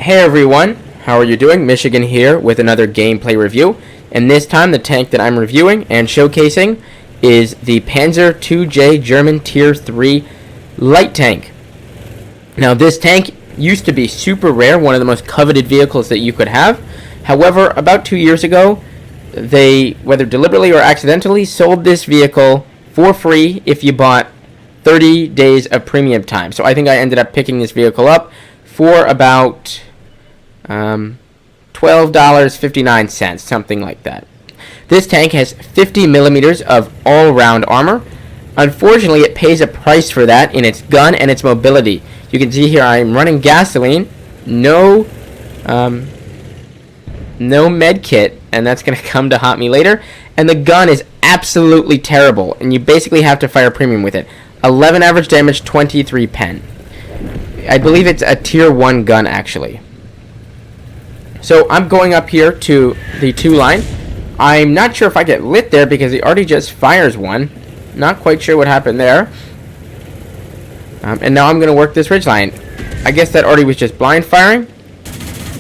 Hey everyone, how are you doing? Michigan here with another gameplay review, and this time the tank that I'm reviewing and showcasing is the Panzer II J German Tier 3 light tank. Now this tank used to be super rare, one of the most coveted vehicles that you could have. However, about 2 years ago, they, whether deliberately or accidentally, sold this vehicle for free if you bought 30 days of premium time. So I think I ended up picking this vehicle up for about $12.59, something like that. This tank has 50 millimeters of all-round armor. Unfortunately, it pays a price for that in its gun and its mobility. You can see here I'm running gasoline, no med kit, and that's going to come to haunt me later. And the gun is absolutely terrible, and you basically have to fire premium with it. 11 average damage, 23 pen. I believe it's a tier 1 gun, actually. So I'm going up here to the 2 line. I'm not sure if I get lit there because he already just fires one. Not quite sure what happened there. And now I'm going to work this ridge line. I guess that already was just blind firing.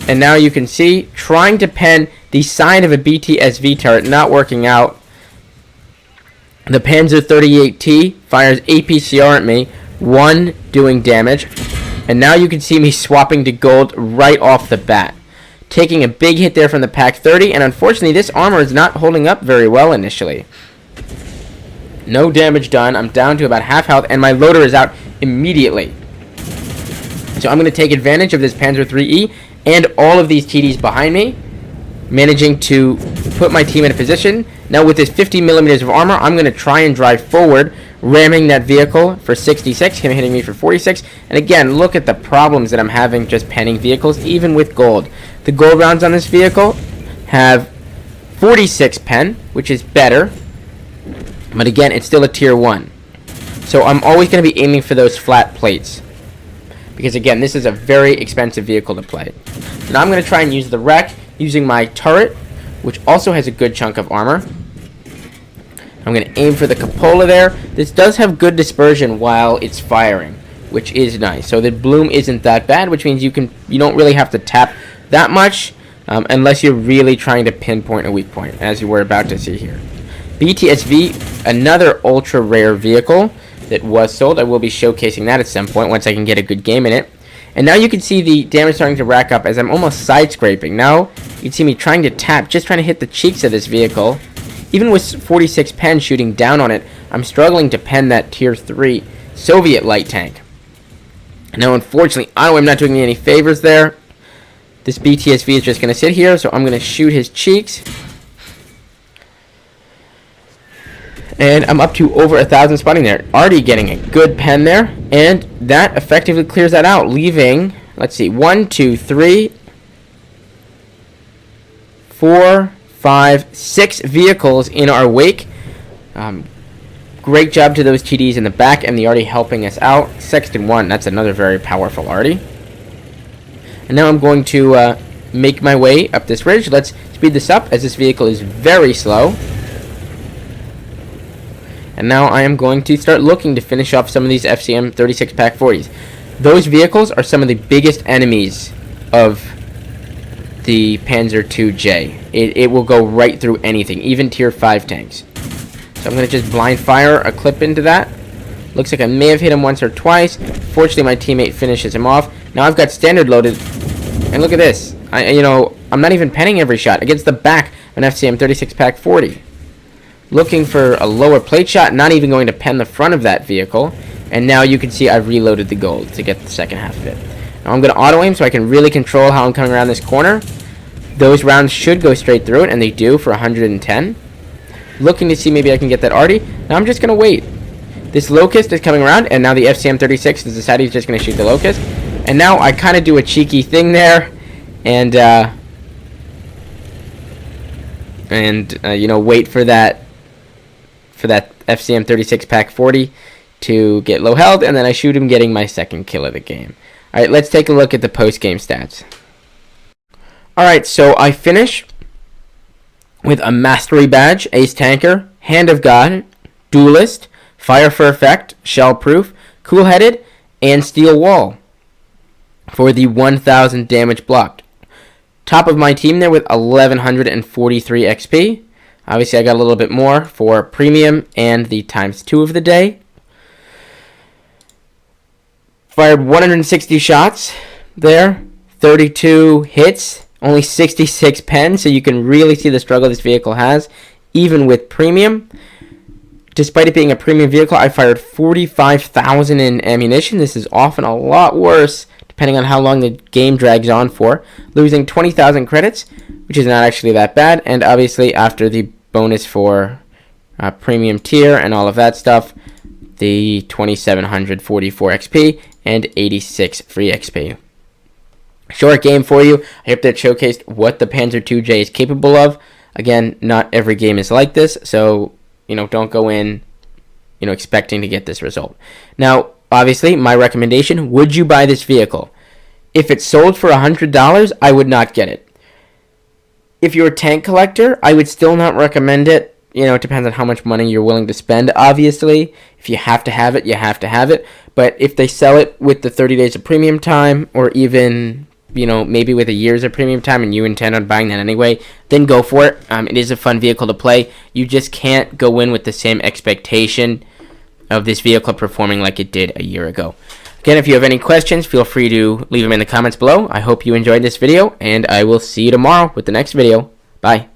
And now you can see trying to pen the side of a BTSV turret, not working out. The Panzer 38T fires APCR at me, 1 doing damage. And now you can see me swapping to gold right off the bat. Taking a big hit there from the Pak 30, and unfortunately this armor is not holding up very well initially. No damage done. I'm down to about half health, and my loader is out immediately. So I'm going to take advantage of this Panzer IIIe and all of these TDs behind me, managing to put my team in a position. Now with this 50 millimeters of armor, I'm going to try and drive forward, ramming that vehicle for 66, him hitting me for 46. And again, look at the problems that I'm having just penning vehicles, even with gold. The gold rounds on this vehicle have 46 pen, which is better. But again, it's still a tier 1. So I'm always going to be aiming for those flat plates. Because again, this is a very expensive vehicle to play. So now I'm going to try and use the wreck using my turret, which also has a good chunk of armor. I'm going to aim for the cupola there. This does have good dispersion while it's firing, which is nice. So the bloom isn't that bad, which means you don't really have to tap that much unless you're really trying to pinpoint a weak point, as you were about to see here. BTSV, another ultra rare vehicle that was sold. I will be showcasing that at some point once I can get a good game in it. And now you can see the damage starting to rack up as I'm almost side scraping. Now you can see me trying to tap, just trying to hit the cheeks of this vehicle. Even with 46 pen shooting down on it, I'm struggling to pen that tier 3 Soviet light tank. Now unfortunately, I'm not doing me any favors there. This BTSV is just going to sit here, so I'm going to shoot his cheeks. And I'm up to over 1,000 spotting there. Already getting a good pen there. And that effectively clears that out, leaving, let's see, 1, 2, 3, 4, 5, 6 vehicles in our wake. Great job to those TDs in the back and the Arty helping us out. Sexton 1, that's another very powerful Arty. And now I'm going to make my way up this ridge. Let's speed this up as this vehicle is very slow. And now I am going to start looking to finish off some of these FCM 36 Pak 40s. Those vehicles are some of the biggest enemies of the Panzer II J. It will go right through anything, even tier 5 tanks. So I'm going to just blind fire a clip into that. Looks like I may have hit him once or twice. Fortunately, my teammate finishes him off. Now I've got standard loaded. And look at this. I'm not even penning every shot against the back of an FCM 36 Pak 40. Looking for a lower plate shot, not even going to pen the front of that vehicle. And now you can see I've reloaded the gold to get the second half of it. Now I'm going to auto aim so I can really control how I'm coming around this corner. Those rounds should go straight through it, and they do for 110. Looking to see maybe I can get that Arty. Now I'm just going to wait. This Locust is coming around, and now the FCM 36 has decided he's just going to shoot the Locust. And now I kind of do a cheeky thing there, and wait for that FCM 36 Pak 40 to get low held, and then I shoot him, getting my second kill of the game. Alright, let's take a look at the post-game stats. Alright, so I finish with a Mastery Badge, Ace Tanker, Hand of God, Duelist, Fire for Effect, Shell Proof, Cool-Headed, and Steel Wall. for the 1000 damage blocked. Top of my team there with 1143 XP. Obviously, I got a little bit more for premium and the ×2 of the day. Fired 160 shots there, 32 hits, only 66 pen, so you can really see the struggle this vehicle has, even with premium. Despite it being a premium vehicle, I fired 45,000 in ammunition. This is often a lot worse, depending on how long the game drags on for. Losing 20,000 credits, which is not actually that bad, and obviously after the bonus for premium tier and all of that stuff, the 2,744 XP and 86 free XP. Short game for you. I hope that showcased what the Panzer II J is capable of. Again, not every game is like this, so don't go in expecting to get this result. Now, obviously, my recommendation, would you buy this vehicle? If it's sold for $100, I would not get it. If you're a tank collector, I would still not recommend it. It depends on how much money you're willing to spend, obviously. If you have to have it, you have to have it. But if they sell it with the 30 days of premium time, or even, maybe with a year's of premium time, and you intend on buying that anyway, then go for it. It is a fun vehicle to play. You just can't go in with the same expectation of this vehicle performing like it did a year ago. Again, if you have any questions, feel free to leave them in the comments below. I hope you enjoyed this video, and I will see you tomorrow with the next video. Bye.